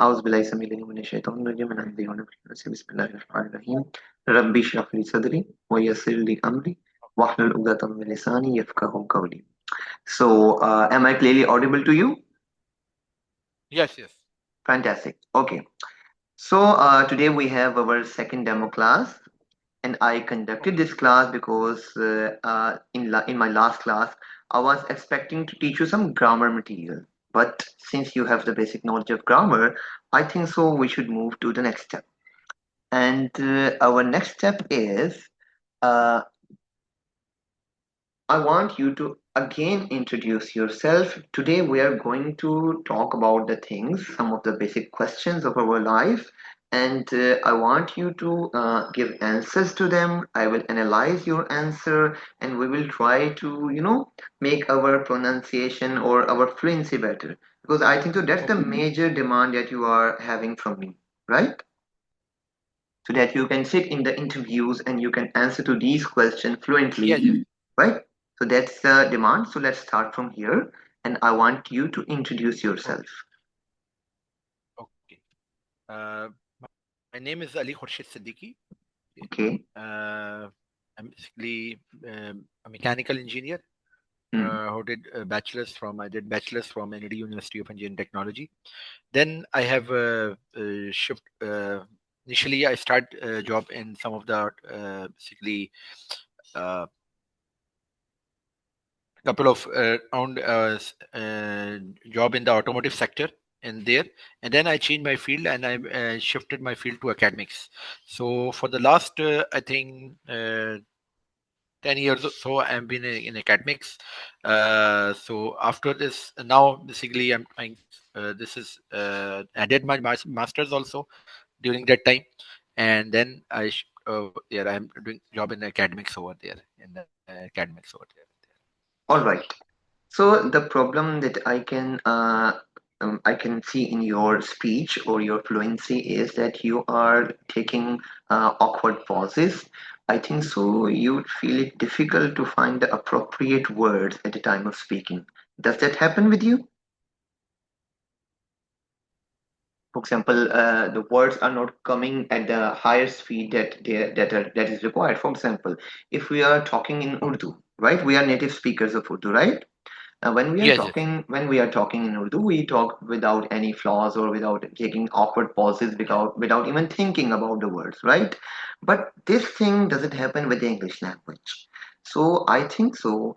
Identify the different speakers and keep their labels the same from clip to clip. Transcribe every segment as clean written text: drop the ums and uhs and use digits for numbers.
Speaker 1: أعوذ بالله السميع العليم من الشيطان الرجيم من همزه ونفخه ونفسه بسم الله الرحمن الرحيم ربي اشرح لي صدري ويسر لي أمري واحلل عقدة من لساني يفقهوا قولي. So, am I clearly audible to you?
Speaker 2: Yes, yes.
Speaker 1: Fantastic. Okay. So, today we have our second demo class, and I conducted
Speaker 2: Okay.
Speaker 1: this class because in my last class I was expecting to teach you some grammar material. But since you have the basic knowledge of grammar, I think so we should move to the next step. And our next step is uh, I want you to again introduce yourself. Today, we are going to talk about the things, some of the basic questions of our life, and I want you to give answers to them. I will analyze your answer, and we will try to, make our pronunciation or our fluency better. Because I think so that's the
Speaker 2: Okay.
Speaker 1: major demand that you are having from me, right? So that you can sit in the interviews and you can answer to these questions fluently,
Speaker 2: Yes, yes.
Speaker 1: right? So that's the demand. So let's start from here. And I want you to introduce yourself.
Speaker 2: Okay. Okay. My name is Ali Khurshid Siddiqui. Okay.
Speaker 1: Okay.
Speaker 2: I'm basically a mechanical engineer
Speaker 1: Hmm.
Speaker 2: who did I did bachelor's from ND University of Engineering Technology. Then I have shift. Initially, I start a job in some of the basically uh, couple of job in the automotive sector in there, and then I changed my field and I shifted my field to academics. So for the last I think 10 years or so I've been in academics. So after this now basically this is I did my masters also during that time, and then yeah, I'm doing job in academics over there in the academics over there.
Speaker 1: All right. So the problem that I can see in your speech or your fluency is that you are taking awkward pauses. I think so. You feel it difficult to find the appropriate words at the time of speaking. Does that happen with you? For example, the words are not coming at the higher speed that is required. For example, if we are talking in Urdu, right? We are native speakers of Urdu, right?
Speaker 2: Yes, yes.
Speaker 1: When we are talking in Urdu, we talk without any flaws or without taking awkward pauses,
Speaker 2: Yes.
Speaker 1: without even thinking about the words, right? But this thing doesn't happen with the English language. So I think so.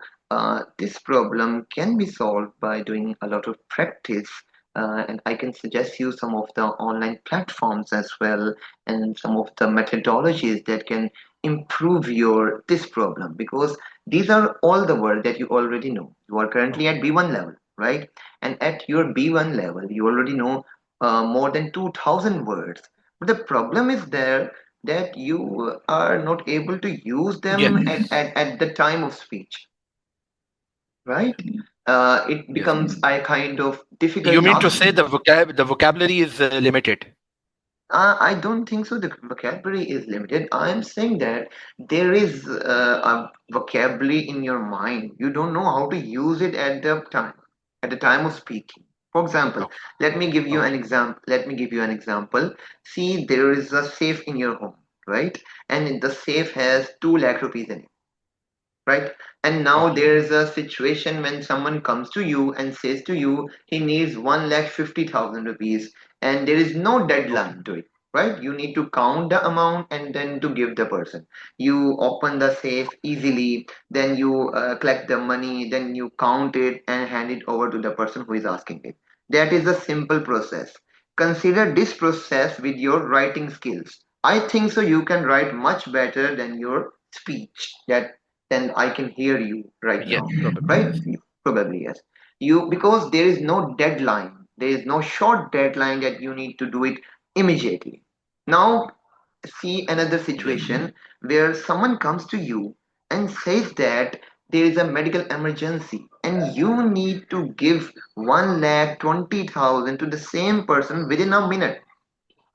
Speaker 1: This problem can be solved by doing a lot of practice, and I can suggest you some of the online platforms as well, and some of the methodologies that can improve your this problem because these are all the words that you already know. You are currently
Speaker 2: Okay.
Speaker 1: at B1 level, right? And at your B1 level, you already know more than 2000 words. But the problem is there that you are not able to use them
Speaker 2: Yes.
Speaker 1: at the time of speech, right?
Speaker 2: Yes.
Speaker 1: It
Speaker 2: Yes.
Speaker 1: becomes a kind of difficult
Speaker 2: You mean to
Speaker 1: task.
Speaker 2: say the vocabulary is limited?
Speaker 1: I don't think so. The vocabulary is limited. I'm saying that there is a vocabulary in your mind. You don't know how to use it at the time of speaking. For example,
Speaker 2: Okay.
Speaker 1: let me give you an
Speaker 2: Okay.
Speaker 1: example. Let me give you an example. See, there is a safe in your home, right? And the safe has 2 lakh rupees in it, right? And now
Speaker 2: Okay.
Speaker 1: there is a situation when someone comes to you and says to you he needs 1,50,000 rupees, and there is no
Speaker 2: Okay.
Speaker 1: deadline to it, right? You need to count the amount and then to give the person. You open the safe easily, then you collect the money, then you count it and hand it over to the person who is asking it. That is a simple process. Consider this process with your writing skills. I think so you can write much better than your speech that then I can hear you right
Speaker 2: Yes.
Speaker 1: now,
Speaker 2: Probably
Speaker 1: right?
Speaker 2: yes.
Speaker 1: Probably yes. You because there is no deadline. There is no short deadline that you need to do it immediately. Now, see another
Speaker 2: Yes.
Speaker 1: situation where someone comes to you and says that there is a medical emergency and you need to give 1,20,000 to the same person within a minute.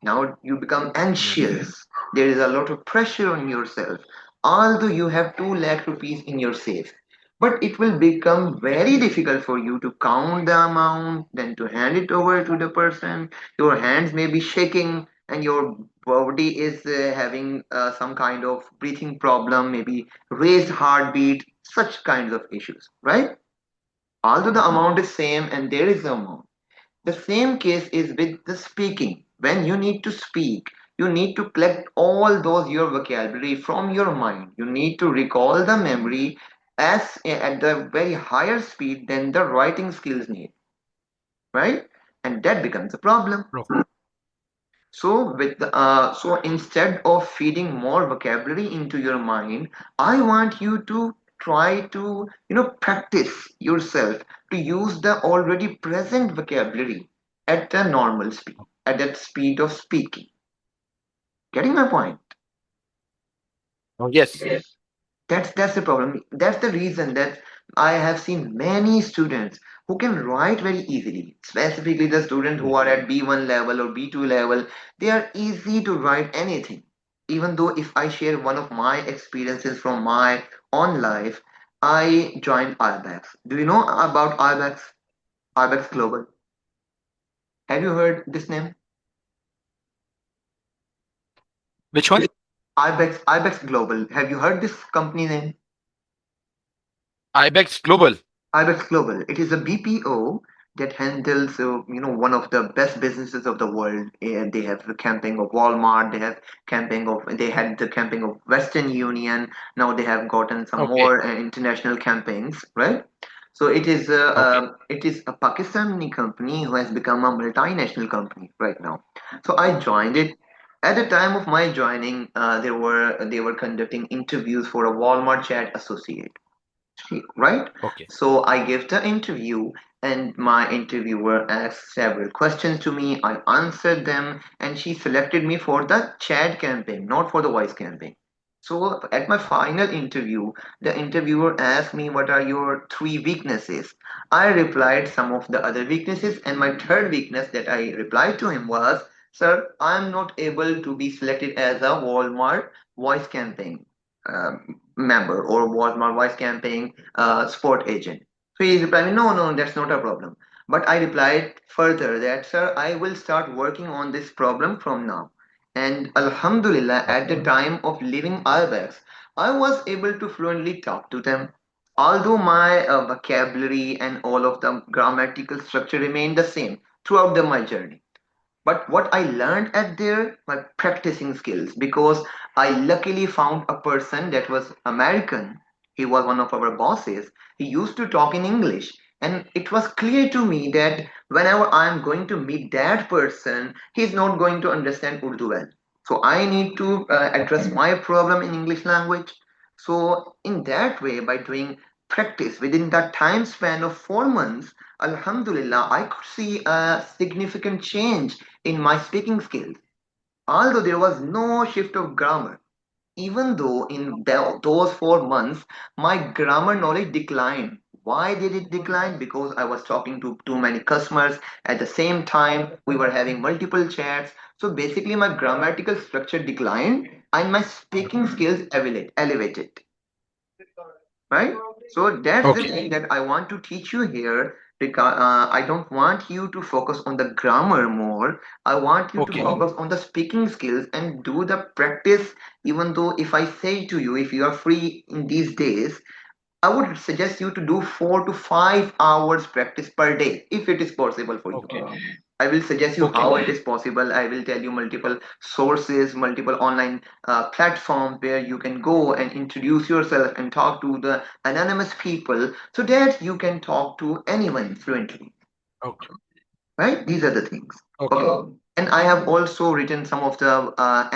Speaker 1: Now you become
Speaker 2: Yes.
Speaker 1: anxious. There is a lot of pressure on yourself. Although you have 2 lakh rupees in your safe. but it will become very difficult for you to count the amount, then to hand it over to the person. Your hands may be shaking, and your body is having some kind of breathing problem, maybe raised heartbeat, such kinds of issues, right? Although the
Speaker 2: Okay.
Speaker 1: amount is same and there is a amount, the same case is with the speaking. When you need to speak, you need to collect all those your vocabulary from your mind. You need to recall the memory as at the very higher speed than the writing skills need, right? And that becomes a problem.
Speaker 2: Okay.
Speaker 1: So instead of feeding more vocabulary into your mind, I want you to try to practice yourself to use the already present vocabulary at a normal speed, at that speed of speaking. Getting my point?
Speaker 2: Oh, yes.
Speaker 1: That's the problem. That's the reason that I have seen many students who can write very easily. Specifically, the students who
Speaker 2: Yes.
Speaker 1: are at B1 level or B2 level, they are easy to write anything. Even though if I share one of my experiences from my own life, I joined Arbex. Do you know about Arbex? Arbex Global. Have you heard this name?
Speaker 2: Which one?
Speaker 1: Arbex Global. Have you heard this company name?
Speaker 2: Ibex Global.
Speaker 1: Ibex Global. It is a BPO that handles, one of the best businesses of the world. And they have the camping of Walmart. They had the camping of Western Union. Now they have gotten some
Speaker 2: Okay.
Speaker 1: more international campaigns, right? So
Speaker 2: Okay.
Speaker 1: it is a Pakistani company who has become a multinational company right now. So I joined it. At the time of my joining, they were conducting interviews for a Walmart chat associate, right?
Speaker 2: Okay.
Speaker 1: So I gave the interview, and my interviewer asked several questions to me. I answered them, and she selected me for the chat campaign, not for the voice campaign. So at my final interview, the interviewer asked me, "What are your three weaknesses?" I replied some of the other weaknesses, and my third weakness that I replied to him was, "Sir, I'm not able to be selected as a Walmart voice campaign member or Walmart voice campaign support agent." So he replied me, "No, no, that's not a problem." But I replied further that, "Sir, I will start working on this problem from now." And Alhamdulillah, at the
Speaker 2: Okay.
Speaker 1: time of leaving Arbex, I was able to fluently talk to them. Although my vocabulary and all of the grammatical structure remained the same throughout my journey. But what I learned at there, my practicing skills, because I luckily found a person that was American. He was one of our bosses. He used to talk in English. And it was clear to me that whenever I am going to meet that person, he's not going to understand Urdu well. So I need to address my problem in English language. So in that way, by doing practice within that time span of 4 months, Alhamdulillah, I could see a significant change in my speaking skills. Although there was no shift of grammar, even though in those 4 months my grammar knowledge declined. Why did it decline? Because I was talking to too many customers at the same time. We were having multiple chats. So basically, my grammatical structure declined and my speaking skills elevated. Right? So that's the
Speaker 2: Okay.
Speaker 1: thing that I want to teach you here. Because I don't want you to focus on the grammar more. I want you to
Speaker 2: Okay.
Speaker 1: focus on the speaking skills and do the practice. Even though if I say to you, if you are free in these days, I would suggest you to do 4 to 5 hours practice per day if it is possible for you.
Speaker 2: Okay.
Speaker 1: I will suggest you
Speaker 2: Okay.
Speaker 1: how it is possible. I will tell you multiple sources, multiple online platforms where you can go and introduce yourself and talk to the anonymous people so that you can talk to anyone fluently.
Speaker 2: Okay.
Speaker 1: Right? These are the things.
Speaker 2: Okay.
Speaker 1: Okay. And I have also written some of the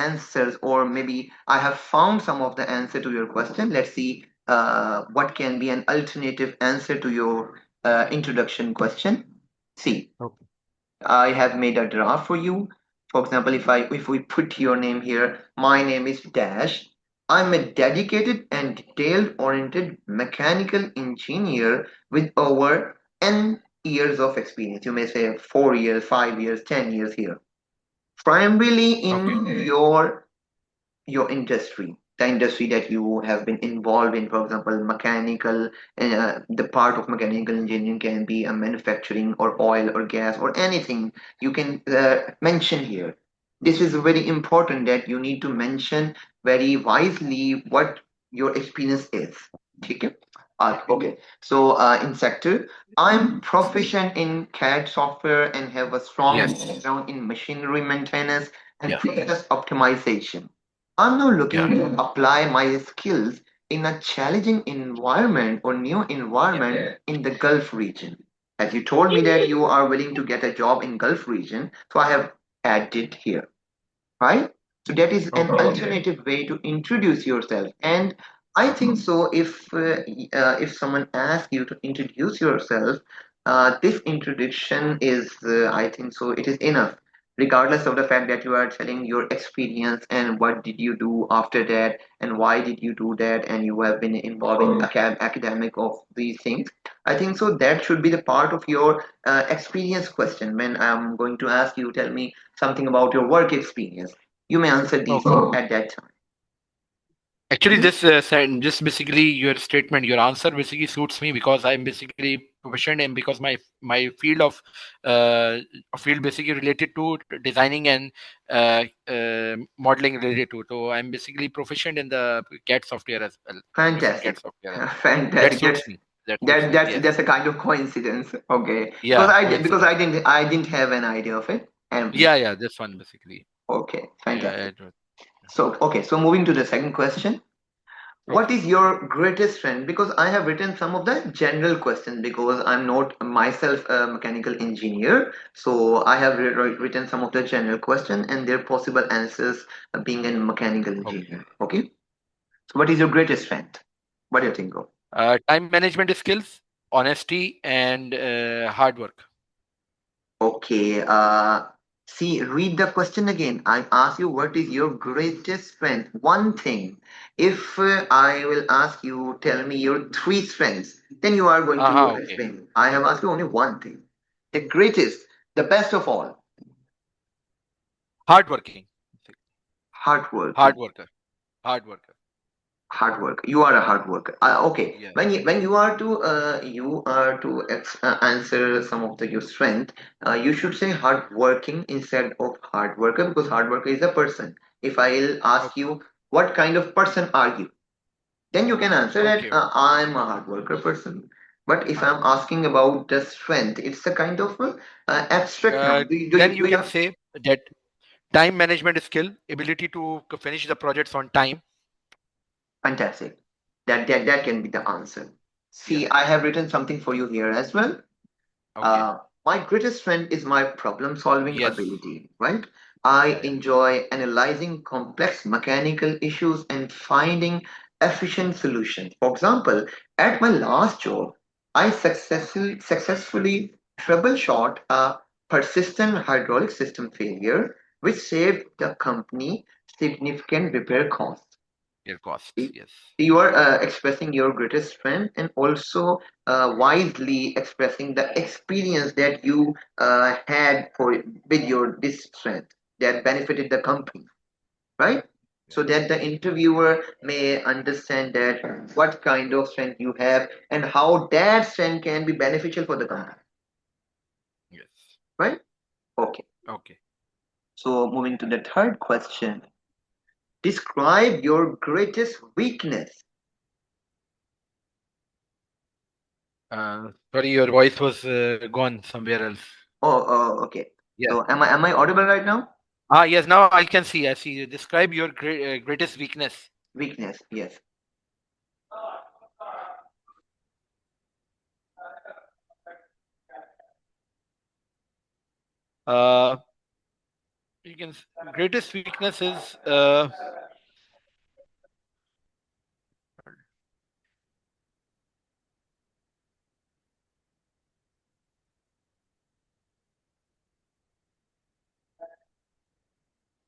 Speaker 1: answers, or maybe I have found some of the answer to your question. Let's see what can be an alternative answer to your introduction question. See,
Speaker 2: Okay.
Speaker 1: I have made a draft for you. For example, if we put your name here, my name is Dash. I'm a dedicated and detail-oriented mechanical engineer with over N years of experience. You may say 4 years, 5 years, 10 years here. Primarily
Speaker 2: Okay.
Speaker 1: in your industry. the industry that you have been involved in. For example, mechanical, the part of mechanical engineering can be a manufacturing or oil or gas or anything you can mention here. This is very important that you need to mention very wisely what your experience is. Okay. Okay. So in sector, I'm proficient in CAD software and have a strong
Speaker 2: Yes.
Speaker 1: background in machinery maintenance and
Speaker 2: Yeah.
Speaker 1: process optimization. I'm now
Speaker 2: Yeah.
Speaker 1: looking to apply my skills in a challenging environment or new
Speaker 2: Yeah.
Speaker 1: environment in the Gulf region. As you told me that you are willing to get a job in Gulf region, so I have added here, right? So that is an
Speaker 2: Okay.
Speaker 1: alternative way to introduce yourself. And I think so. If someone asks you to introduce yourself, this introduction is, I think so, it is enough, regardless of the fact that you are telling your experience and what did you do after that and why did you do that, and you have been involved in academic of these things. I think so. That should be the part of your experience question. When I'm going to ask you, tell me something about your work experience. You may answer these
Speaker 2: Okay.
Speaker 1: things at that time.
Speaker 2: Actually, this just basically your statement, your answer basically suits me because I'm basically proficient and because my uh, field basically related to designing and modeling related to. So I'm basically proficient in the CAD software as well, proficient CAD
Speaker 1: Fantastic,
Speaker 2: software as well. That
Speaker 1: fantastic.
Speaker 2: suits me. That suits me. Yes.
Speaker 1: That's a kind of coincidence. Okay,
Speaker 2: Yeah.
Speaker 1: because
Speaker 2: Coincidence.
Speaker 1: I didn't have an idea of it. And
Speaker 2: Yeah. Yeah. This one basically.
Speaker 1: okay,
Speaker 2: Yeah.
Speaker 1: fantastic. So moving to the second question. What
Speaker 2: Okay.
Speaker 1: is your greatest strength? Because I have written some of the general questions because I'm not myself a mechanical engineer. So I have written some of the general questions and their possible answers being a mechanical
Speaker 2: Okay.
Speaker 1: engineer. Okay. So what is your greatest strength? What do you think of?
Speaker 2: Time management skills, honesty, and hard work.
Speaker 1: Okay. See, read the question again. I ask you, what is your greatest strength? One thing. If I will ask you, tell me your three strengths, then you are going to
Speaker 2: Okay.
Speaker 1: explain. I have asked you only one thing. The greatest, the best of all,
Speaker 2: Hardworking.
Speaker 1: hard worker.
Speaker 2: Hard worker. Hard worker.
Speaker 1: Hard work. You are a hard worker. Okay.
Speaker 2: Yeah.
Speaker 1: When you are to answer some of the your strength, you should say hard working instead of hard worker because hard worker is a person. If I'll ask
Speaker 2: Okay.
Speaker 1: you what kind of person are you, then you can answer that
Speaker 2: Okay. Okay.
Speaker 1: I'm a hard worker person. But if I'm asking about the strength, it's a kind of abstract
Speaker 2: Uh,
Speaker 1: noun.
Speaker 2: then you
Speaker 1: Do you
Speaker 2: can say that time management skill, ability to finish the projects on time.
Speaker 1: fantastic? That can be the answer.
Speaker 2: Yeah.
Speaker 1: See, I have written something for you here as well.
Speaker 2: Okay.
Speaker 1: My greatest strength is my problem solving
Speaker 2: Yes.
Speaker 1: ability, right? I
Speaker 2: Yeah. Yeah.
Speaker 1: enjoy analyzing complex mechanical issues and finding efficient solutions. For example, at my last job, I successfully troubleshot a persistent hydraulic system failure, which saved the company significant repair costs.
Speaker 2: Your costs. Yes.
Speaker 1: You are expressing your greatest strength and also wisely expressing the experience that you had for with your this strength that benefited the company, right?
Speaker 2: Yeah.
Speaker 1: So that the interviewer may understand that what kind of strength you have and how that strength can be beneficial for the company,
Speaker 2: Yes.
Speaker 1: right? Okay.
Speaker 2: Okay.
Speaker 1: So moving to the third question, describe your greatest weakness.
Speaker 2: Sorry, your voice was gone somewhere else.
Speaker 1: Okay.
Speaker 2: Yeah.
Speaker 1: So am I
Speaker 2: Okay.
Speaker 1: audible right now?
Speaker 2: Ah, yes. Now I can see. I see. Describe your greatest weakness.
Speaker 1: Weakness, yes.
Speaker 2: Uh, greatest weakness is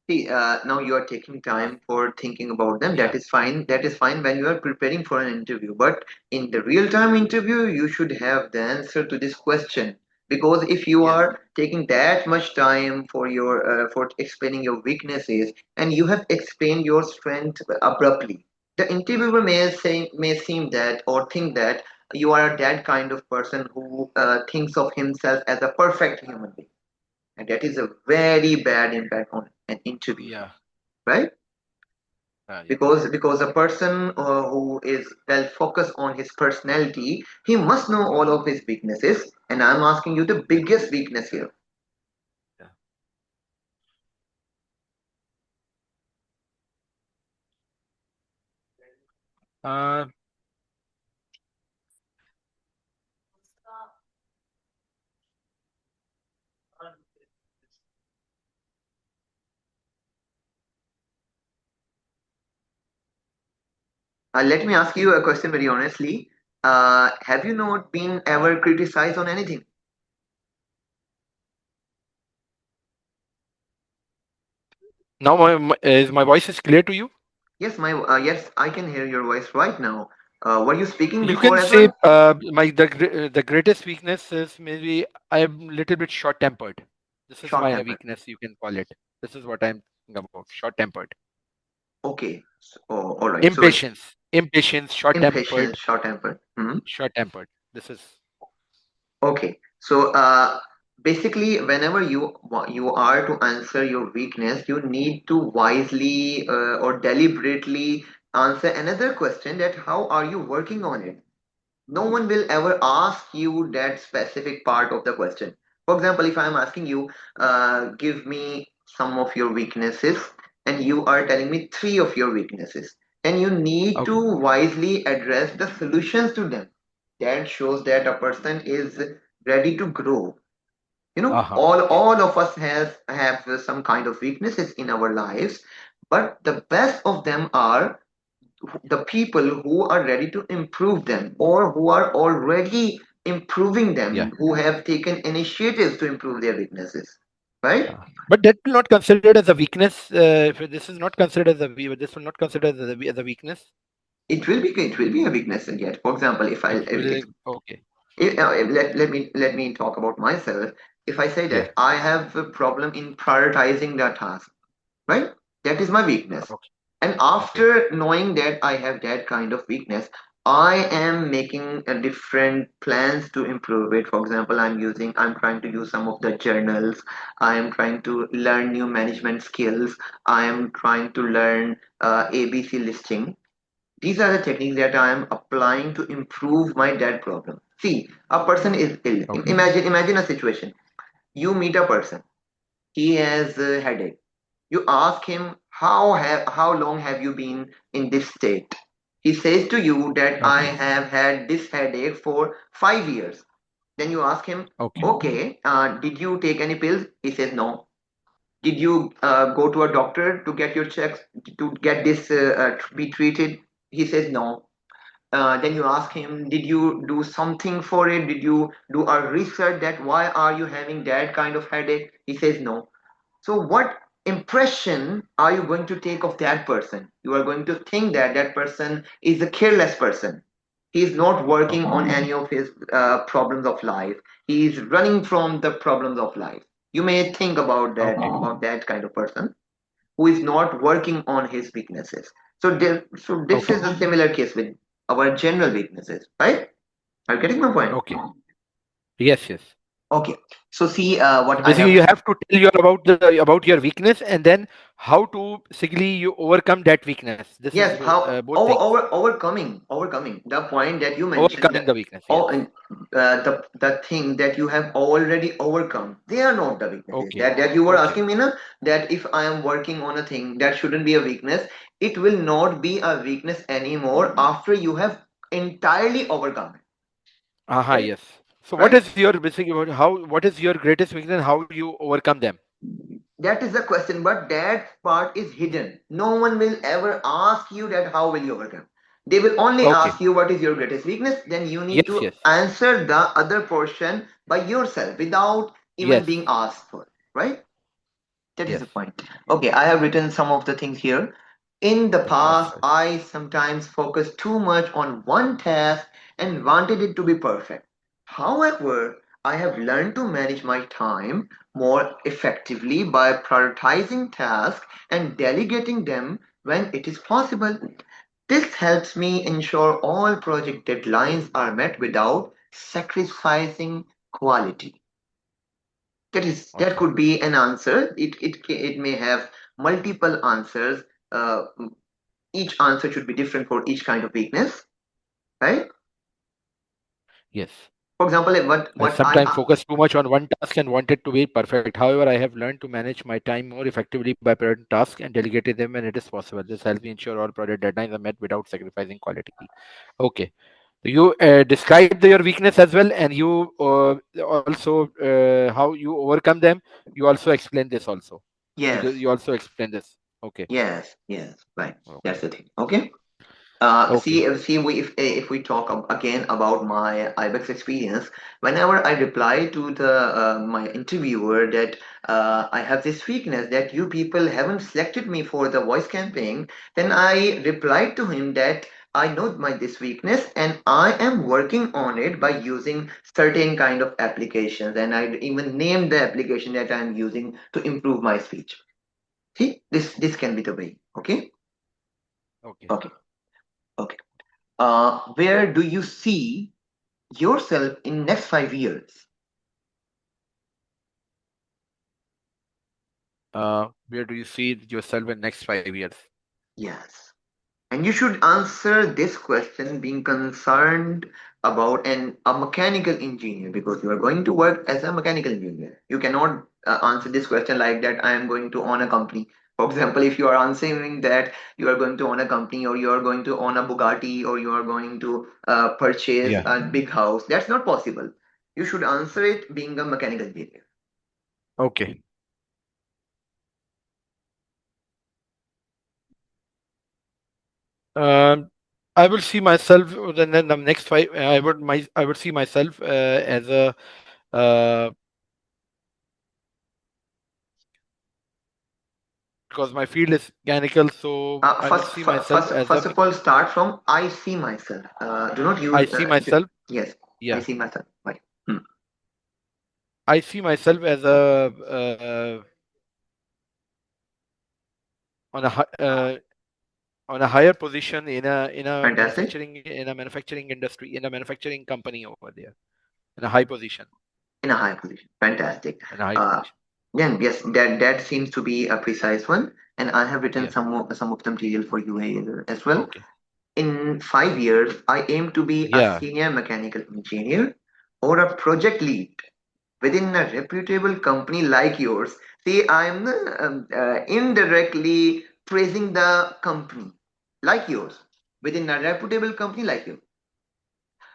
Speaker 1: See, now you are taking
Speaker 2: uh,
Speaker 1: time for thinking about them. That
Speaker 2: yeah.
Speaker 1: is fine. That is fine when you are preparing for an interview. But in the real-time interview, you should have the answer to this question. Because if you
Speaker 2: Yes.
Speaker 1: are taking that much time for your for explaining your weaknesses and you have explained your strength abruptly, the interviewer may seem that or think that you are that kind of person who thinks of himself as a perfect human being, and that is a very bad impact on an interview,
Speaker 2: Yeah.
Speaker 1: right?
Speaker 2: Yeah.
Speaker 1: Because a person who is well focused on his personality, he must know all of his weaknesses, and I'm asking you the
Speaker 2: Yeah.
Speaker 1: biggest weakness here.
Speaker 2: Yeah. Uh,
Speaker 1: Let me ask you a question very honestly. Have you not been ever criticized on anything?
Speaker 2: Now is my voice is clear to you?
Speaker 1: Yes, I can hear your voice right now. Were you speaking
Speaker 2: You
Speaker 1: before
Speaker 2: can
Speaker 1: as
Speaker 2: say
Speaker 1: well?
Speaker 2: the greatest weakness is maybe I'm a little bit short tempered. This is
Speaker 1: Short
Speaker 2: my
Speaker 1: tempered.
Speaker 2: weakness, you can call it. This is what I'm thinking about. Short tempered,
Speaker 1: Okay. So, oh, all right. So
Speaker 2: impatience, short
Speaker 1: impatient,
Speaker 2: tempered,
Speaker 1: short tempered. Hmm.
Speaker 2: short tempered. This is
Speaker 1: Okay. So basically, whenever you are to answer your weakness, you need to wisely or deliberately answer another question, that how are you working on it? No one will ever ask you that specific part of the question. For example, if I'm asking you, give me some of your weaknesses, and you are telling me three of your weaknesses, and you need
Speaker 2: okay.
Speaker 1: to wisely address the solutions to them. That shows that a person is ready to grow. You know,
Speaker 2: Uh-huh. Yeah.
Speaker 1: all of us has have some kind of weaknesses in our lives, but the best of them are the people who are ready to improve them, or who are already improving them,
Speaker 2: Yeah.
Speaker 1: who have taken initiatives to improve their weaknesses, right?
Speaker 2: But that will not considered as a weakness. If this is not considered as this will not consider as a weakness.
Speaker 1: It will be a weakness, and yet, for example,
Speaker 2: It will. Okay.
Speaker 1: let me talk about myself. If I say
Speaker 2: Yeah.
Speaker 1: that I have a problem in prioritizing the task, right? That is my weakness.
Speaker 2: Okay.
Speaker 1: And
Speaker 2: Okay.
Speaker 1: after knowing that I have that kind of weakness, I am making a different plans to improve it. For example, I'm trying to use some of the journals. I am trying to learn new management skills. I am trying to learn ABC listing. These are the techniques that I am applying to improve my debt problem. See, a person is ill.
Speaker 2: Okay.
Speaker 1: Imagine a situation. You meet a person. He has a headache. You ask him, how long have you been in this state? He says to you that I
Speaker 2: Okay.
Speaker 1: have had this headache for 5 years. Then you ask him,
Speaker 2: Okay.
Speaker 1: okay, did you take any pills? He says no. Did you go to a doctor to get your checks to get this be treated? He says no. Then you ask him, did you do something for it? Did you do a research that why are you having that kind of headache? He says no. So, what impression are you going to take of that person? You are going to think that that person is a careless person. He is not working
Speaker 2: Okay.
Speaker 1: on any of his problems of life. He is running from the problems of life. You may think
Speaker 2: Okay.
Speaker 1: about that kind of person who is not working on his weaknesses. So this
Speaker 2: Okay.
Speaker 1: is a similar case with our general weaknesses, right? Are you getting my point?
Speaker 2: Okay. Yes. Yes.
Speaker 1: Okay. So see
Speaker 2: So
Speaker 1: what I
Speaker 2: basically,
Speaker 1: have
Speaker 2: you
Speaker 1: written.
Speaker 2: have to tell you about your weakness and then how to basically you overcome that weakness. This is
Speaker 1: Yes, how
Speaker 2: both things.
Speaker 1: overcoming the point that you mentioned,
Speaker 2: Overcoming
Speaker 1: that
Speaker 2: the weakness. Yes.
Speaker 1: all the thing that you have already overcome, they are not the weaknesses.
Speaker 2: Okay.
Speaker 1: That you were
Speaker 2: Okay.
Speaker 1: asking me, na, that if I am working on a thing that shouldn't be a weakness, it will not be a weakness anymore after you have entirely overcome
Speaker 2: Aha.
Speaker 1: it.
Speaker 2: Yes. So what
Speaker 1: Right?
Speaker 2: is your basically what is your greatest weakness and how you overcome them?
Speaker 1: That is the question, but that part is hidden. No one will ever ask you that how will you overcome. They will only
Speaker 2: Okay.
Speaker 1: ask you what is your greatest weakness. Then you need
Speaker 2: Yes.
Speaker 1: to
Speaker 2: Yes.
Speaker 1: answer the other portion by yourself without even
Speaker 2: Yes.
Speaker 1: being asked for. Right? That is
Speaker 2: Yes.
Speaker 1: the point. Okay, I have written some of the things here. In the
Speaker 2: The past.
Speaker 1: past, I sometimes focused too much on one task and wanted it to be perfect. However, I have learned to manage my time more effectively by prioritizing tasks and delegating them when it is possible. This helps me ensure all project deadlines are met without sacrificing quality. That
Speaker 2: Okay.
Speaker 1: could be an answer. It may have multiple answers. Uh, each answer should be different for each kind of weakness, right?
Speaker 2: Yes.
Speaker 1: For example,
Speaker 2: I
Speaker 1: what I
Speaker 2: sometimes focus too much on one task and want it to be perfect. However, I have learned to manage my time more effectively by prioritizing tasks and delegating them when it is possible. This helps me ensure all project deadlines are met without sacrificing quality. Okay. You described your weakness as well, and you also how you overcome them. You also explain this also.
Speaker 1: yes,
Speaker 2: You also explain this. Okay.
Speaker 1: yes, right. That's
Speaker 2: Okay.
Speaker 1: the thing. Okay.
Speaker 2: Okay.
Speaker 1: If we talk again about my IBEX experience, whenever I reply to the my interviewer that I have this weakness that you people haven't selected me for the voice campaign, then I replied to him that I know my this weakness and I am working on it by using certain kind of applications, and I even named the application that I'm using to improve my speech. See, this can be the way. Okay,
Speaker 2: Okay.
Speaker 1: okay, okay. Where do you see yourself in next 5 years?
Speaker 2: Where do you see yourself in next 5 years?
Speaker 1: Yes. And you should answer this question being concerned about a mechanical engineer, because you are going to work as a mechanical engineer. You cannot answer this question like that I am going to own a company. For example, if you are answering that you are going to own a company, or you are going to own a Bugatti, or you are going to purchase
Speaker 2: Yeah.
Speaker 1: a big house, that's not possible. You should answer it being a mechanical engineer.
Speaker 2: Okay. Um, I will see myself then the next five. I would see myself as a uh, because my field is mechanical, so I will see myself as a
Speaker 1: First of all, start from I see myself. Do not use.
Speaker 2: I see myself.
Speaker 1: Yes, I
Speaker 2: Yeah,
Speaker 1: see myself. Right. Hmm.
Speaker 2: I see myself as a on a on a higher position
Speaker 1: Fantastic.
Speaker 2: in a manufacturing industry in a manufacturing company over there in a high position
Speaker 1: In a high position. Fantastic.
Speaker 2: in a high
Speaker 1: Uh,
Speaker 2: position.
Speaker 1: then yes, that seems to be a precise one, and I have written
Speaker 2: Yeah.
Speaker 1: some of the material for you here as well.
Speaker 2: Okay.
Speaker 1: In 5 years, I aim to be a
Speaker 2: Yeah.
Speaker 1: senior mechanical engineer or a project lead within a reputable company like yours. See, I'm indirectly praising the company like yours, within a reputable company like you.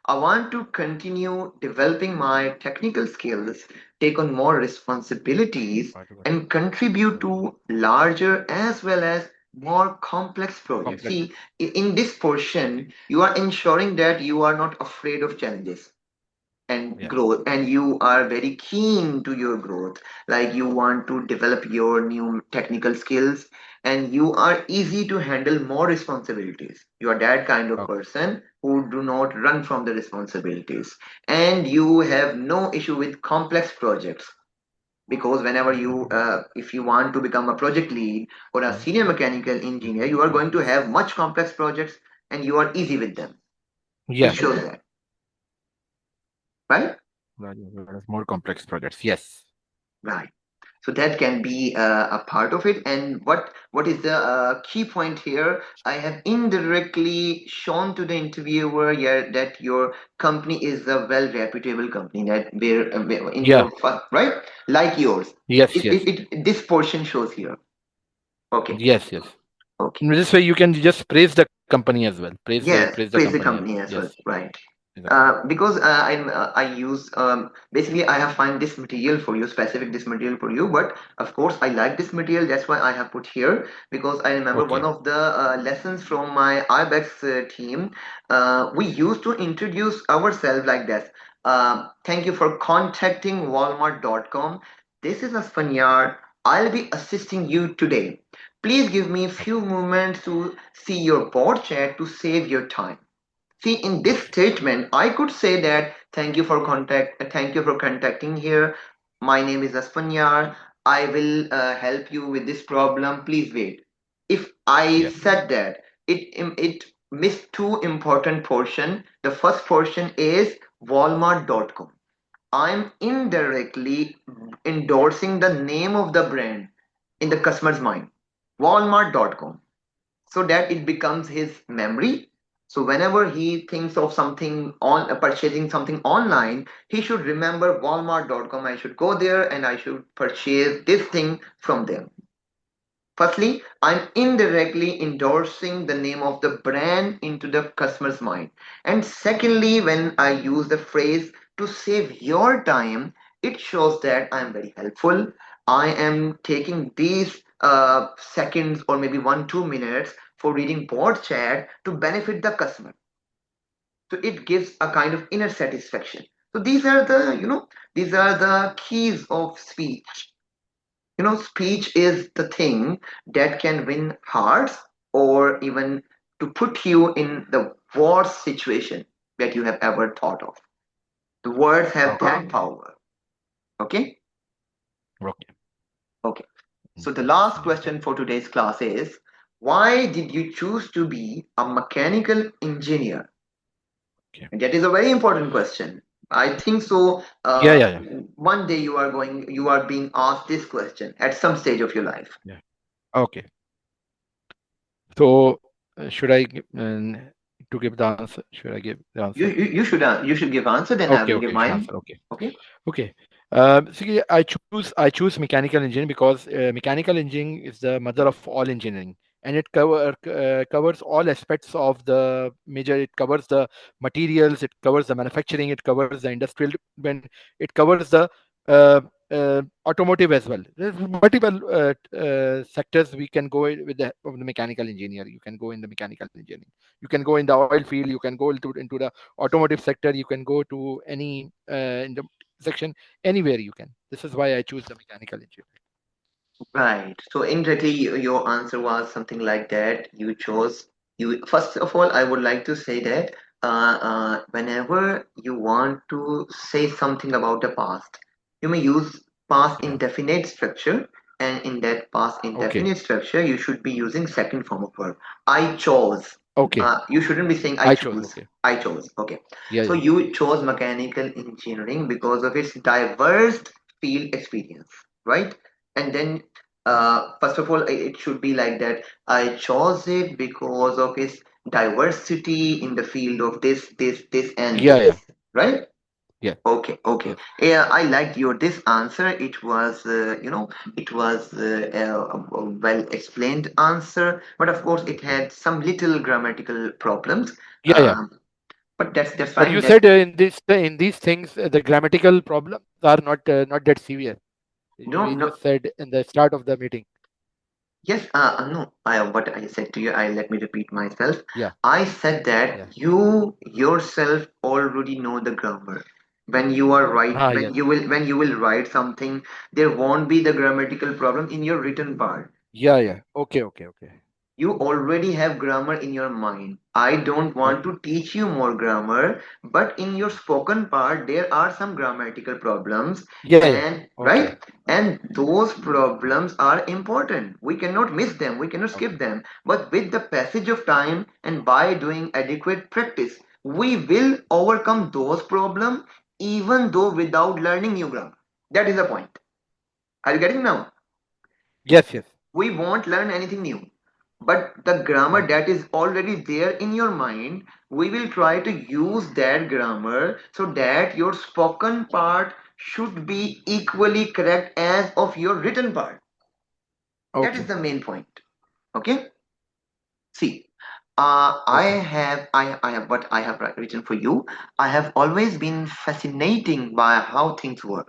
Speaker 1: I want to continue developing my technical skills, take on more responsibilities, and contribute to larger as well as more complex projects.
Speaker 2: Complex.
Speaker 1: See, in this portion, you are ensuring that you are not afraid of challenges and
Speaker 2: Yeah.
Speaker 1: growth, and you are very keen to your growth, like you want to develop your new technical skills, and you are easy to handle more responsibilities. You are that kind of
Speaker 2: Okay.
Speaker 1: person who do not run from the responsibilities, and you have no issue with complex projects, because whenever you if you want to become a project lead or a senior mechanical engineer, you are going to have much complex projects and you are easy with them. It
Speaker 2: Yeah.
Speaker 1: shows that, right?
Speaker 2: More complex projects. Yes.
Speaker 1: Right. So that can be a part of it. And what is the key point here? I have indirectly shown to the interviewer, yeah, that your company is a well reputable company, that where in
Speaker 2: Yeah.
Speaker 1: your right, like yours.
Speaker 2: Yes. Yes.
Speaker 1: This portion shows here. Okay.
Speaker 2: Yes. Yes.
Speaker 1: Okay.
Speaker 2: In this way, you can just praise the company as well.
Speaker 1: Yes,
Speaker 2: Praise the
Speaker 1: praise the
Speaker 2: company.
Speaker 1: company as well.
Speaker 2: Yes.
Speaker 1: Right.
Speaker 2: Praise the company.
Speaker 1: Because I use basically I have find this material for you, specific this material for you, but of course I like this material, that's why I have put here, because I remember one
Speaker 2: Okay.
Speaker 1: of the lessons from my IBEX team. We used to introduce ourselves like this. Thank you for contacting Walmart.com. This is Asfanyar. I'll be assisting you today. Please give me a few
Speaker 2: Okay.
Speaker 1: moments to see your board chat to save your time. See, in this
Speaker 2: Okay.
Speaker 1: statement, I could say that thank you for contacting here. My name is Aspanyar. I will help you with this problem. Please wait. If I
Speaker 2: Yeah.
Speaker 1: said that, it missed two important portion. The first portion is Walmart.com. I'm indirectly endorsing the name of the brand in the customer's mind. Walmart.com, so that it becomes his memory. So whenever he thinks of something on purchasing something online, he should remember Walmart.com. I should go there and I should purchase this thing from them. Firstly, I'm indirectly endorsing the name of the brand into the customer's mind. And secondly, when I use the phrase to save your time, it shows that I'm very helpful. I am taking these seconds or maybe 1 2 minutes for reading board chat to benefit the customer. So it gives a kind of inner satisfaction. So these are the keys of speech. Speech is the thing that can win hearts or even to put you in the worst situation that you have ever thought of. The words have
Speaker 2: Okay.
Speaker 1: that power. Okay?
Speaker 2: Okay.
Speaker 1: Okay. So the last
Speaker 2: Interesting.
Speaker 1: question for today's class is, why did you choose to be a mechanical engineer?
Speaker 2: Okay.
Speaker 1: And that is a very important question. I think so.
Speaker 2: Yeah. Yeah. Yeah.
Speaker 1: One day you are being asked this question at some stage of your life.
Speaker 2: Yeah. Okay. So, should I to give the answer? Should I give the
Speaker 1: You,
Speaker 2: answer?
Speaker 1: you, you should give answer, then I
Speaker 2: Okay.
Speaker 1: will give
Speaker 2: Okay. Should
Speaker 1: mine.
Speaker 2: answer. Okay.
Speaker 1: Okay.
Speaker 2: Okay. See, I choose mechanical engineering because mechanical engineering is the mother of all engineering, and it covers all aspects of the major. It covers the materials, it covers the manufacturing, it covers the industrial, when it covers the uh, automotive as well. There's multiple sectors we can go with the mechanical engineer. You can go in the mechanical engineering. You can go in the oil field. You can go into the automotive sector. You can go to any in the section, anywhere you can. This is why I choose the mechanical engineering.
Speaker 1: Right. So indirectly, your answer was something like that. You chose you. First of all, I would like to say that whenever you want to say something about the past, you may use past
Speaker 2: Yeah.
Speaker 1: indefinite structure, and in that past
Speaker 2: Okay.
Speaker 1: indefinite structure, you should be using second form of verb. I chose.
Speaker 2: Okay.
Speaker 1: You shouldn't be saying I
Speaker 2: I chose.
Speaker 1: choose.
Speaker 2: Okay.
Speaker 1: I chose. Okay.
Speaker 2: Yeah.
Speaker 1: So
Speaker 2: Yeah.
Speaker 1: you chose mechanical engineering because of its diverse field experience, right? And then first of all, it should be like that. I chose it because of its diversity in the field of this, and
Speaker 2: Yeah. Yeah.
Speaker 1: this, right?
Speaker 2: Yeah.
Speaker 1: Okay, okay.
Speaker 2: Yes.
Speaker 1: Yeah, I liked your this answer. It was, it was a well explained answer, but of course, it
Speaker 2: Yeah.
Speaker 1: had some little grammatical problems.
Speaker 2: Yeah. Yeah.
Speaker 1: But that's
Speaker 2: But
Speaker 1: fine.
Speaker 2: you
Speaker 1: That
Speaker 2: said in these things the grammatical problems are not that severe.
Speaker 1: no,
Speaker 2: We
Speaker 1: no.
Speaker 2: just said in the start of the meeting.
Speaker 1: Yes, no. What I said to you, let me repeat myself.
Speaker 2: Yeah.
Speaker 1: I said that
Speaker 2: Yeah.
Speaker 1: you yourself already know the grammar. When you are right,
Speaker 2: Ah. Yes.
Speaker 1: when you will write something, there won't be the grammatical problem in your written part.
Speaker 2: Yeah. Yeah. Okay. Okay. Okay.
Speaker 1: You already have grammar in your mind. I don't want
Speaker 2: Okay.
Speaker 1: to teach you more grammar, but in your spoken part, there are some grammatical problems,
Speaker 2: Yeah. Yeah.
Speaker 1: and
Speaker 2: Okay.
Speaker 1: right? And those problems are important. We cannot miss them, we cannot skip
Speaker 2: Okay.
Speaker 1: them. But with the passage of time and by doing adequate practice, we will overcome those problems even though without learning new grammar. That is the point. Are you getting now?
Speaker 2: Yes. Yes.
Speaker 1: We won't learn anything new, but the grammar
Speaker 2: Okay.
Speaker 1: that is already there in your mind, we will try to use that grammar so that your spoken part should be equally correct as of your written part. That is
Speaker 2: Okay.
Speaker 1: the main point. Okay. See,
Speaker 2: Okay.
Speaker 1: I have what I have written for you. I have always been fascinating by how things work.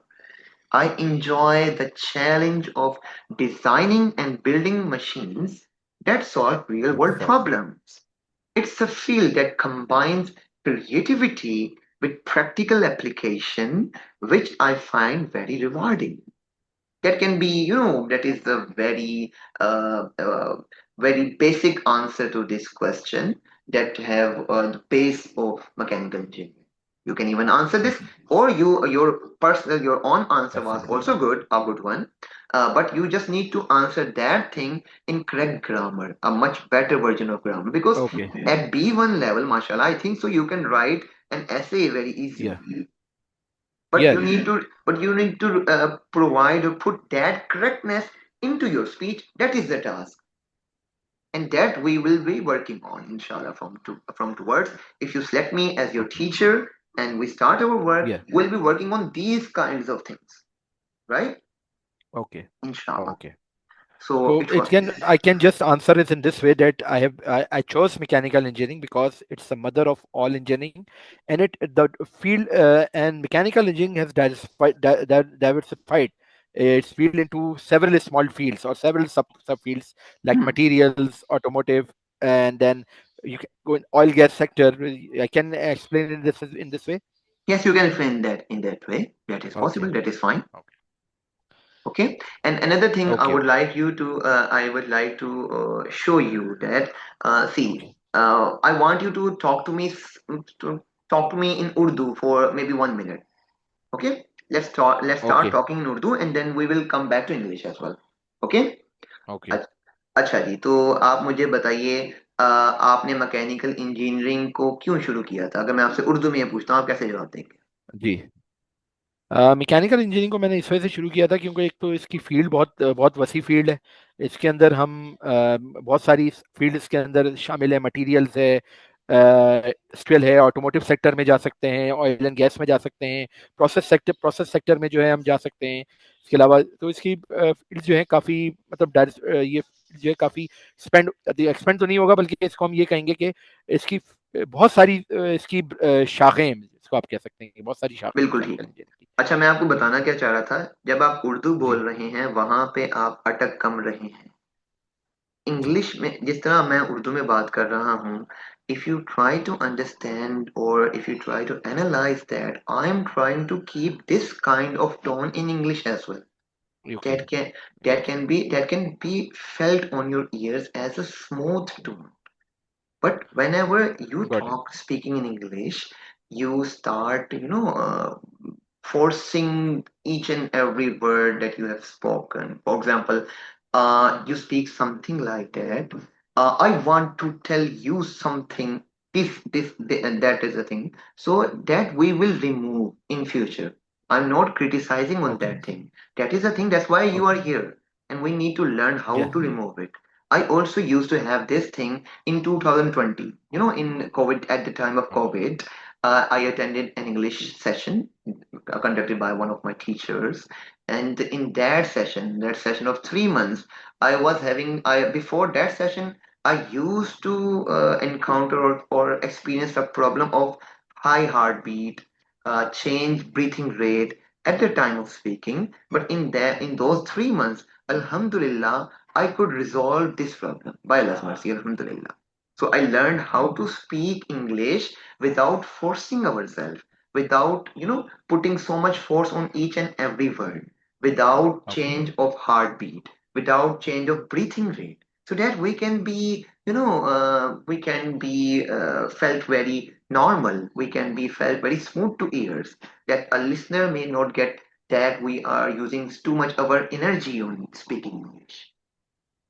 Speaker 1: I enjoy the challenge of designing and building machines that solve real world
Speaker 2: Exactly.
Speaker 1: problems. It's a field that combines creativity with practical application, which I find very rewarding. That can be, that is the very, very basic answer to this question. that have the base of mechanical engineering. You can even answer this,
Speaker 2: Okay.
Speaker 1: or your personal your own answer was
Speaker 2: Definitely.
Speaker 1: also good, a good one. But you just need to answer that thing in correct grammar, a much better version of grammar. Because
Speaker 2: Okay.
Speaker 1: at B1 level, mashallah, I think so you can write an essay very
Speaker 2: Yeah.
Speaker 1: easily. But
Speaker 2: Yeah.
Speaker 1: you need to provide or put that correctness into your speech. That is the task, and that we will be working on, inshallah, from towards. If you select me as your
Speaker 2: Okay.
Speaker 1: teacher and we start our work,
Speaker 2: Yeah.
Speaker 1: we'll be working on these kinds of things, right?
Speaker 2: Okay.
Speaker 1: Inshallah.
Speaker 2: Okay.
Speaker 1: So
Speaker 2: So
Speaker 1: it
Speaker 2: it
Speaker 1: was.
Speaker 2: can I can just answer it in this way that I chose mechanical engineering because it's the mother of all engineering, and it the field and mechanical engineering has diversified its field into several small fields or several subfields like
Speaker 1: Hmm.
Speaker 2: materials, automotive, and then you can go in oil gas sector. I can explain it in this way.
Speaker 1: Yes, you can explain that in that way. That is possible.
Speaker 2: Okay.
Speaker 1: That is fine.
Speaker 2: Okay.
Speaker 1: Okay. And another thing I
Speaker 2: Okay.
Speaker 1: would like you to, I would like to show you that. See,
Speaker 2: Okay.
Speaker 1: I want you to to talk to me in Urdu for maybe 1 minute. Okay, let's start
Speaker 2: Okay.
Speaker 1: talking in Urdu and then we will come back to English as well. Okay.
Speaker 2: Okay.
Speaker 1: अच्छा जी, तो आप मुझे बताइए, आपने mechanical engineering को क्यों शुरू किया था? अगर मैं आपसे उर्दू में ये पूछता हूँ, आप कैसे जवाब देंगे?
Speaker 2: जी। मैकेनिकल इंजीनियरिंग को मैंने इस वजह से शुरू किया था क्योंकि एक तो इसकी फील्ड बहुत वसी फील्ड है। इसके अंदर हम बहुत सारी फील्ड इसके अंदर शामिल है, मटेरियल्स है, इंडस्ट्रियल है, ऑटोमोटिव सेक्टर में जा सकते हैं, ऑयल एंड गैस में जा सकते हैं, प्रोसेस सेक्टर में जो है हम जा सकते हैं। इसके अलावा तो इसकी फील्ड जो है काफ़ी मतलब ये field जो है काफ़ी एक्सपेंड तो नहीं होगा, बल्कि इसको हम ये कहेंगे कि इसकी बहुत सारी इसकी शाखें हैं, इसको आप कह सकते हैं कि बहुत सारी शाखें हैं
Speaker 1: बिल्कुल ठीक
Speaker 2: मैकेनिकल
Speaker 1: है।
Speaker 2: इंजीनियरिंग
Speaker 1: अच्छा, मैं आपको
Speaker 2: की। जी।
Speaker 1: बताना क्या चाह रहा था, जब आप उर्दू
Speaker 2: जी।
Speaker 1: बोल रहे हैं वहां पे आप अटक कम रहे हैं।
Speaker 2: जी।
Speaker 1: इंग्लिश में जिस तरह मैं उर्दू में बात कर रहा हूँ, if you try to understand और if you try to analyse that, I am trying to keep this kind of tone in English as well.
Speaker 2: Okay.
Speaker 1: that can
Speaker 2: yes.
Speaker 1: that can be felt on your ears as a smooth tone. But whenever you
Speaker 2: got it.
Speaker 1: talk speaking in English, you start, forcing each and every word that you have spoken. For example, you speak something like that. I want to tell you something. And that is the thing. So that we will remove in future. I'm not criticizing on
Speaker 2: okay.
Speaker 1: that thing. That is the thing. That's why you are
Speaker 2: okay.
Speaker 1: here, and we need to learn how to
Speaker 2: yes.
Speaker 1: remove it. I also used to have this thing in 2020, in COVID. At the time of COVID, I attended an English session conducted by one of my teachers, and in that session of 3 months, I was having I before that session, I used to encounter or experience a problem of high heartbeat, change breathing rate at the time of speaking. But in those 3 months, Alhamdulillah, I could resolve this problem by Allah's mercy, Alhamdulillah. So I learned how to speak English without forcing ourselves, without putting so much force on each and every word, without
Speaker 2: okay.
Speaker 1: change of heartbeat, without change of breathing rate, so that we can be felt very normal, we can be felt very smooth to ears, that a listener may not get that we are using too much of our energy on speaking English,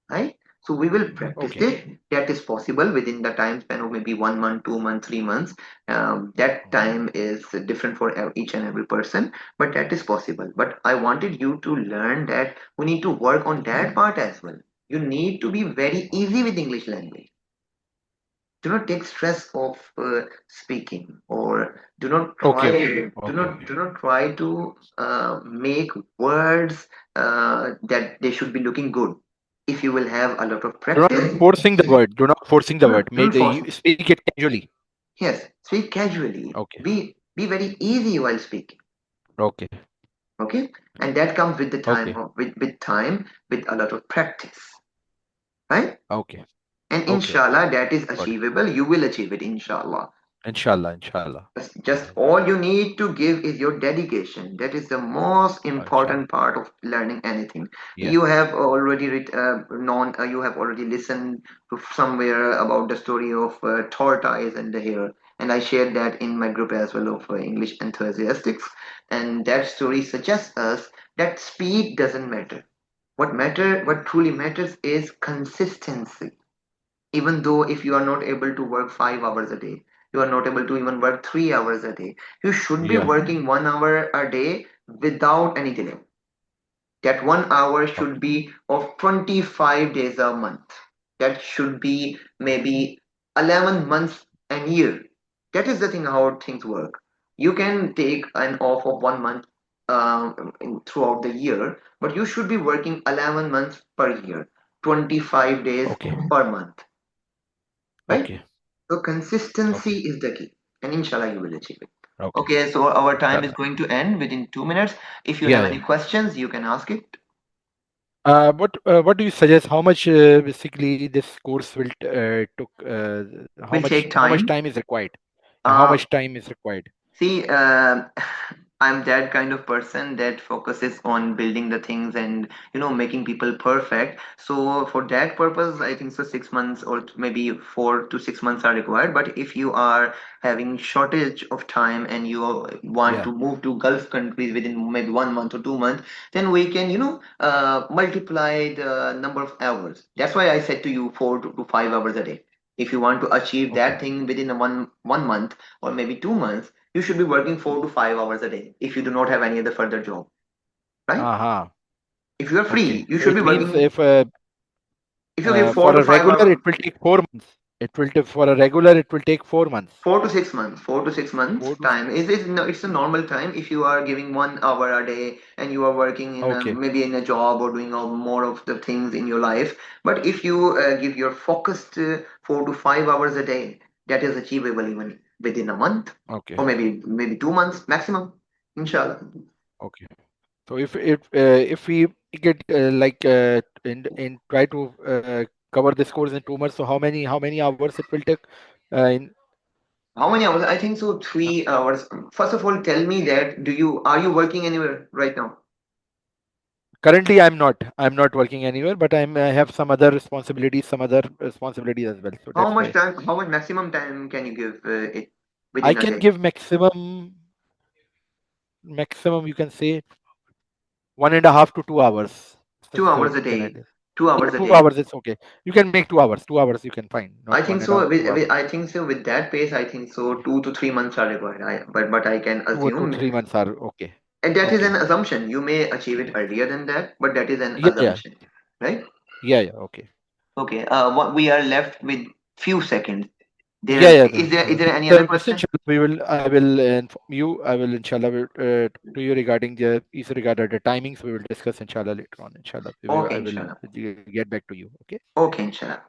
Speaker 1: right? So we will practice
Speaker 2: okay.
Speaker 1: this. That is possible within the time span of maybe 1 month, 2 months, 3 months. That time is different for each and every person, but that is possible. But I wanted you to learn that we need to work on that part as well. You need to be very easy with English language. Do not take stress of speaking, or
Speaker 2: okay. Okay. Okay.
Speaker 1: do not try to make words that they should be looking good. If you will have a lot of
Speaker 2: Do not
Speaker 1: practice,
Speaker 2: forcing the word. Do not forcing the word.
Speaker 1: do not force.
Speaker 2: You speak it casually.
Speaker 1: Yes, speak casually.
Speaker 2: Okay.
Speaker 1: Be very easy while speaking.
Speaker 2: Okay.
Speaker 1: Okay, and that comes with the time
Speaker 2: Okay.
Speaker 1: with time, with a lot of practice, right?
Speaker 2: Okay.
Speaker 1: And
Speaker 2: Okay.
Speaker 1: inshallah, that is
Speaker 2: Got it.
Speaker 1: achievable. You will achieve it, inshallah.
Speaker 2: Inshallah, inshallah.
Speaker 1: Just all you need to give is your dedication. That is the most
Speaker 2: Inshallah.
Speaker 1: important part of learning anything.
Speaker 2: Yeah.
Speaker 1: You have already known, you have already listened to somewhere about the story of tortoise and the hare, and I shared that in my group as well of English enthusiasts. And that story suggests us that speed doesn't matter. What truly matters is consistency. Even though if you are not able to work 5 hours a day, you are not able to even work 3 hours a day, you should be
Speaker 2: Yeah.
Speaker 1: working 1 hour a day without any delay. That 1 hour should
Speaker 2: Okay.
Speaker 1: be of 25 days a month. That should be maybe 11 months a year. That is the thing how things work. You can take an off of 1 month throughout the year, but you should be working 11 months per year, 25 days
Speaker 2: Okay.
Speaker 1: per month, right?
Speaker 2: Okay.
Speaker 1: So consistency
Speaker 2: Okay.
Speaker 1: is the key, and inshallah you will achieve it.
Speaker 2: Okay.
Speaker 1: Okay, so our time is
Speaker 2: Inshallah.
Speaker 1: going to end within 2 minutes. If you
Speaker 2: Yeah.
Speaker 1: have
Speaker 2: Yeah.
Speaker 1: any questions, you can ask it.
Speaker 2: What do you suggest? How much basically this course will took?
Speaker 1: Will take
Speaker 2: How much
Speaker 1: time.
Speaker 2: time is required? Yeah, how
Speaker 1: Uh,
Speaker 2: much time is required?
Speaker 1: See, I'm that kind of person that focuses on building the things and making people perfect. So for that purpose, I think so 6 months or maybe 4 to 6 months are required. But if you are having shortage of time and you want
Speaker 2: Yeah.
Speaker 1: to move to Gulf countries within maybe 1 month or 2 months, then we can multiply the number of hours. That's why I said to you 4 to 5 hours a day. If you want to achieve that
Speaker 2: Okay.
Speaker 1: thing within a one month or maybe 2 months, you should be working 4 to 5 hours a day if you do not have any other further job, right?
Speaker 2: Uh-huh.
Speaker 1: If you are
Speaker 2: Okay.
Speaker 1: free, you
Speaker 2: So
Speaker 1: should be
Speaker 2: it means
Speaker 1: working. If you give four
Speaker 2: for
Speaker 1: to
Speaker 2: a
Speaker 1: five
Speaker 2: regular
Speaker 1: hours,
Speaker 2: it will take 4 months. For a regular it will take 4 months.
Speaker 1: 4 to 6 months, 4 to 6 months
Speaker 2: 4 to
Speaker 1: time is no, it's a normal time if you are giving 1 hour a day and you are working in
Speaker 2: Okay.
Speaker 1: maybe in a job or doing more of the things in your life. But if you give your focused 4 to 5 hours a day, that is achievable even within a month
Speaker 2: Okay.
Speaker 1: or maybe 2 months maximum, inshallah.
Speaker 2: Okay. So if we get in try to cover this course in 2 months, so how many hours it will take? In
Speaker 1: How many hours? I think so. 3 hours. First of all, tell me that are you working anywhere right now?
Speaker 2: Currently, I'm not working anywhere, but I have some other responsibilities as well. So
Speaker 1: How
Speaker 2: that's
Speaker 1: much
Speaker 2: why
Speaker 1: time? How much maximum time can you give it
Speaker 2: I
Speaker 1: within a
Speaker 2: can
Speaker 1: day?
Speaker 2: give maximum you can say 1.5 to 2 hours. So,
Speaker 1: 2 hours
Speaker 2: so
Speaker 1: a
Speaker 2: can I
Speaker 1: day.
Speaker 2: do?
Speaker 1: Two
Speaker 2: Yeah,
Speaker 1: hours a
Speaker 2: two
Speaker 1: day.
Speaker 2: hours. It's okay. You can make 2 hours. 2 hours you can find, not
Speaker 1: I
Speaker 2: one
Speaker 1: think
Speaker 2: and a
Speaker 1: so.
Speaker 2: half, 2 hours.
Speaker 1: I think so. With that pace, I think so.
Speaker 2: Yeah.
Speaker 1: 2 to 3 months are required. But I can
Speaker 2: 2 or
Speaker 1: assume,
Speaker 2: 3 months are okay.
Speaker 1: and that is an
Speaker 2: Okay.
Speaker 1: assumption. You may achieve it
Speaker 2: Yeah.
Speaker 1: earlier than that, but that is an
Speaker 2: Yeah. Yeah.
Speaker 1: assumption, right?
Speaker 2: Yeah. Yeah. Okay.
Speaker 1: Okay. What we are left with few seconds.
Speaker 2: Yeah.
Speaker 1: There
Speaker 2: Yeah.
Speaker 1: is there any other
Speaker 2: Just
Speaker 1: question?
Speaker 2: inshallah, I will inform you. I will inshallah to you regarding the is regarding the timings. We will discuss inshallah later on. Inshallah,
Speaker 1: Okay,
Speaker 2: I will
Speaker 1: inshallah.
Speaker 2: get back to you. Okay.
Speaker 1: Okay, inshallah.